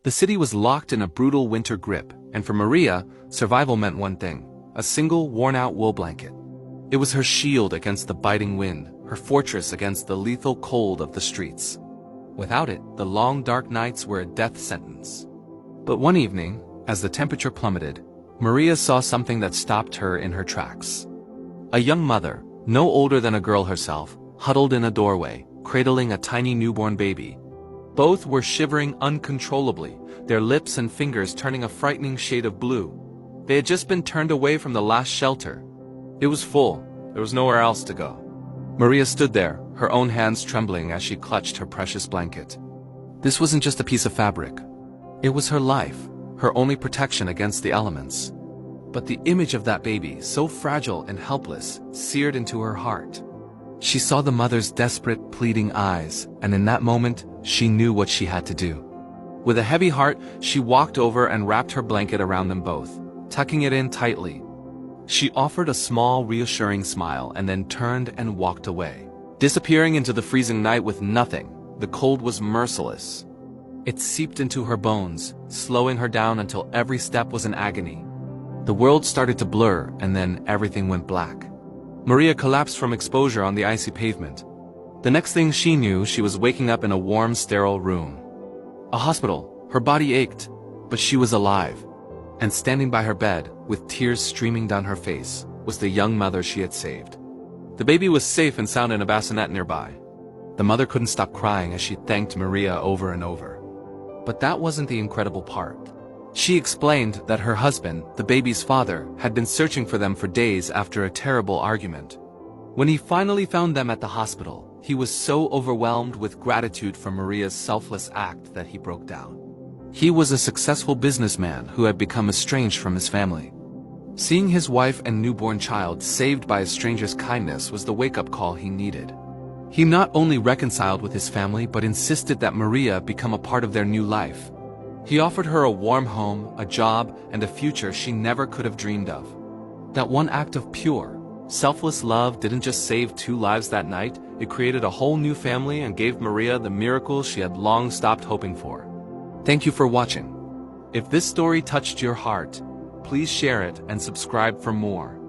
The city was locked in a brutal winter grip, and for Maria, survival meant one thing: a single worn-out wool blanket. It was her shield against the biting wind, her fortress against the lethal cold of the streets. Without it, the long dark nights were a death sentence. But one evening, as the temperature plummeted, Maria saw something that stopped her in her tracks. A young mother, no older than a girl herself, huddled in a doorway, cradling a tiny newborn baby. Both were shivering uncontrollably, their lips and fingers turning a frightening shade of blue. They had just been turned away from the last shelter. It was full. There was nowhere else to go. Maria stood there, her own hands trembling as she clutched her precious blanket. This wasn't just a piece of fabric. It was her life, her only protection against the elements. But the image of that baby, so fragile and helpless, seared into her heart. She saw the mother's desperate, pleading eyes, and in that moment, she knew what she had to do. With a heavy heart, she walked over and wrapped her blanket around them both, tucking it in tightly. She offered a small, reassuring smile and then turned and walked away, disappearing into the freezing night with nothing. The cold was merciless. It seeped into her bones, slowing her down until every step was an agony. The world started to blur, and then everything went black. Maria collapsed from exposure on the icy pavement. The next thing she knew, she was waking up in a warm, sterile room. A hospital. Her body ached, but she was alive. And standing by her bed, with tears streaming down her face, was the young mother she had saved. The baby was safe and sound in a bassinet nearby. The mother couldn't stop crying as she thanked Maria over and over. But that wasn't the incredible part. She explained that her husband, the baby's father, had been searching for them for days after a terrible argument. When he finally found them at the hospital, he was so overwhelmed with gratitude for Maria's selfless act that he broke down. He was a successful businessman who had become estranged from his family. Seeing his wife and newborn child saved by a stranger's kindness was the wake-up call he needed. He not only reconciled with his family but insisted that Maria become a part of their new life. He offered her a warm home, a job, and a future she never could have dreamed of. That one act of pure, selfless love didn't just save 2 lives that night, it created a whole new family and gave Maria the miracle she had long stopped hoping for. Thank you for watching. If this story touched your heart, please share it and subscribe for more.